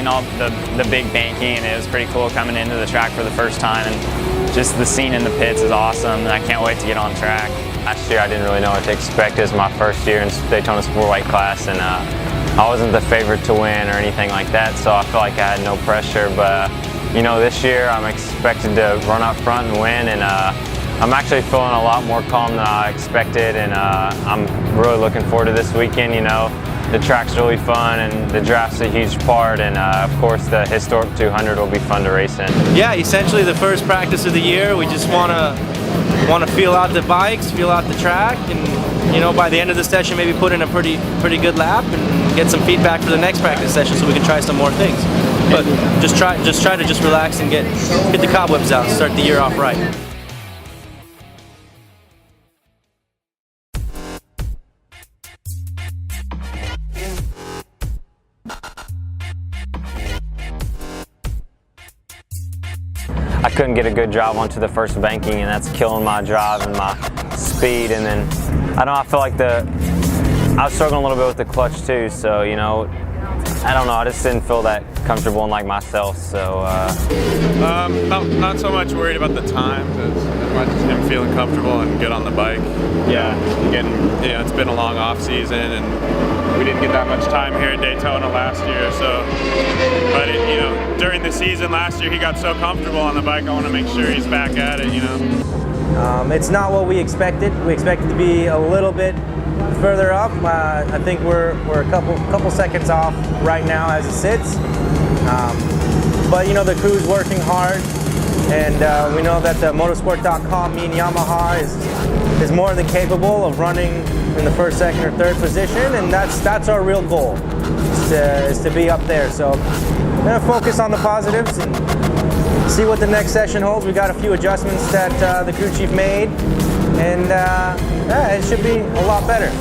seeing all the big banking, and it was pretty cool coming into the track for the first time, and just the scene in the pits is awesome, and I can't wait to get on track. Last year I didn't really know what to expect. It was my first year in Daytona Sport White class, and I wasn't the favorite to win or anything like that, so I felt like I had no pressure. But you know, this year I'm expected to run up front and win, and I'm actually feeling a lot more calm than I expected, and I'm really looking forward to this weekend. You know, the track's really fun, and the draft's a huge part, and of course the historic 200 will be fun to race in. Yeah, essentially the first practice of the year. We just want to feel out the bikes, feel out the track, and you know, by the end of the session maybe put in a pretty good lap and get some feedback for the next practice session so we can try some more things. But just try to relax and get the cobwebs out, start the year off right. I couldn't get a good drive onto the first banking, and that's killing my drive and my speed. And then I feel like I was struggling a little bit with the clutch too. So you know, I don't know. I just didn't feel that comfortable in like myself. So not so much worried about the time as much as him feeling comfortable and good on the bike. Yeah, again, you know, it's been a long off season, and we didn't get that much time here at Daytona last year. So, but you know, during the season last year, he got so comfortable on the bike. I want to make sure he's back at it. You know, it's not what we expected. We expected to be a little bit further up. I think we're a couple seconds off right now as it sits. But you know, the crew's working hard, and we know that the motorsport.com mean Yamaha is more than capable of running in the first, second, or third position, and that's our real goal, is to be up there. So we're gonna focus on the positives and see what the next session holds. We got a few adjustments that the crew chief made, and yeah, it should be a lot better.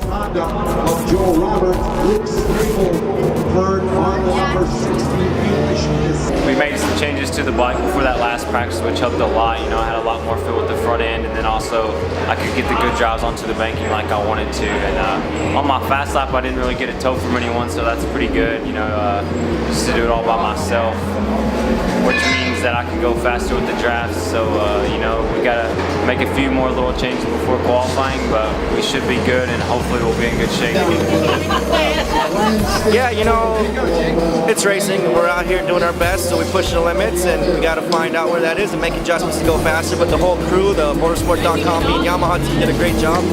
Of Joe Roberts, Luke Stable, third final number 16 we made some changes to the bike before that last practice, which helped a lot. You know, I had a lot more feel with the front end, and then also I could get the good drives onto the banking like I wanted to. And on my fast lap, I didn't really get a tow from anyone, so that's pretty good. You know, just to do it all by myself, which means that I can go faster with the drafts. So you know, we gotta make a few more little changes before qualifying, but we should be good, and hopefully we'll be in good shape. Yeah, you know, it's racing. We're out here doing our best, so we push the limits, and we got to find out where that is and make adjustments to go faster. But the whole crew, the motorsport.com and Yamaha team did a great job.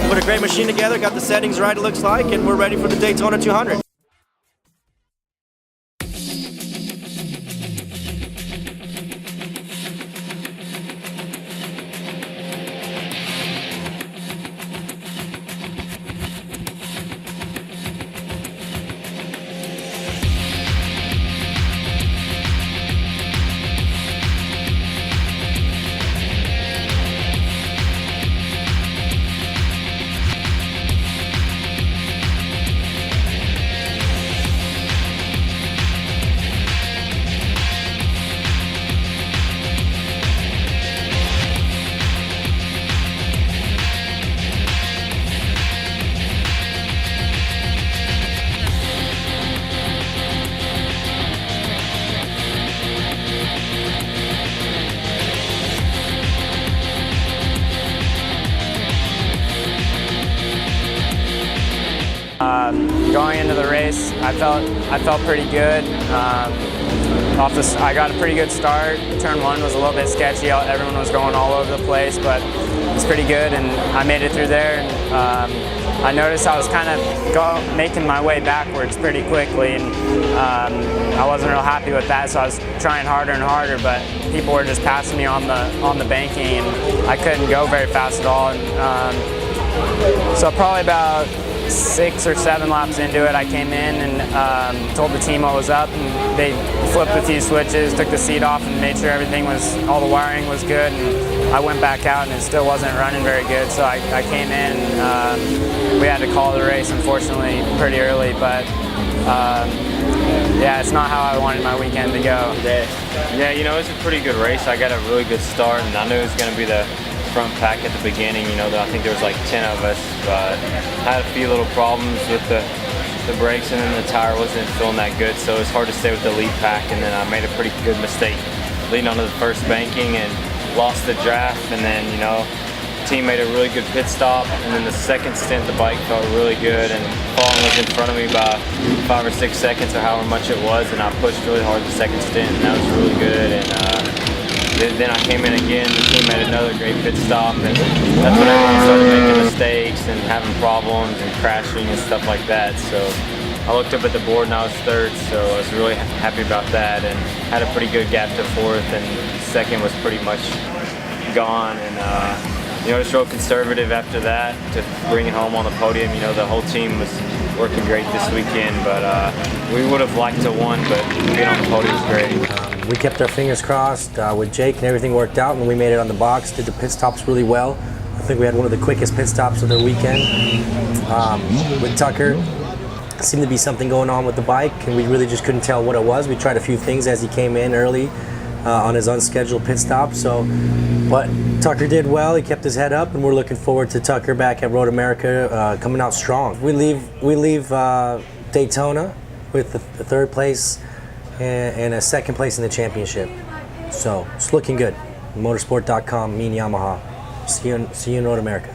Put a great machine together, got the settings right, it looks like, and we're ready for the Daytona 200. Going into the race, I felt pretty good. I got a pretty good start. Turn one was a little bit sketchy. Everyone was going all over the place, but it was pretty good, and I made it through there. And I noticed I was kind of making my way backwards pretty quickly, and I wasn't real happy with that. So I was trying harder and harder, but people were just passing me on the banking, and I couldn't go very fast at all. And so probably about 6 or 7 laps into it, I came in and told the team what was up, and they flipped a few switches, took the seat off, and made sure all the wiring was good. And I went back out, and it still wasn't running very good, so I came in. We had to call the race, unfortunately, pretty early, but yeah, it's not how I wanted my weekend to go. Yeah, you know, it was a pretty good race. I got a really good start, and I knew it was going to be the front pack at the beginning. You know, I think there was like 10 of us, but I had a few little problems with the the brakes, and then the tire wasn't feeling that good, so it's hard to stay with the lead pack. And then I made a pretty good mistake leading onto the first banking and lost the draft. And then, you know, the team made a really good pit stop, and then the second stint the bike felt really good, and Fallen was in front of me by 5 or 6 seconds or however much it was, and I pushed really hard the second stint, and that was really good. And then I came in again, the team made another great pit stop, and that's when everyone started making mistakes and having problems and crashing and stuff like that. So I looked up at the board and I was third, so I was really happy about that, and had a pretty good gap to fourth, and second was pretty much gone. And you know, just real conservative after that to bring it home on the podium. You know, the whole team was working great this weekend, but we would have liked to won, but being on the podium was great. We kept our fingers crossed with Jake, and everything worked out, and we made it on the box, did the pit stops really well. I think we had one of the quickest pit stops of the weekend. With Tucker, seemed to be something going on with the bike, and we really just couldn't tell what it was. We tried a few things as he came in early on his unscheduled pit stop. But Tucker did well. He kept his head up, and we're looking forward to Tucker back at Road America coming out strong. We leave Daytona with the third place and a second place in the championship. So it's looking good. Motorsport.com, Mean Yamaha. See you in Road America.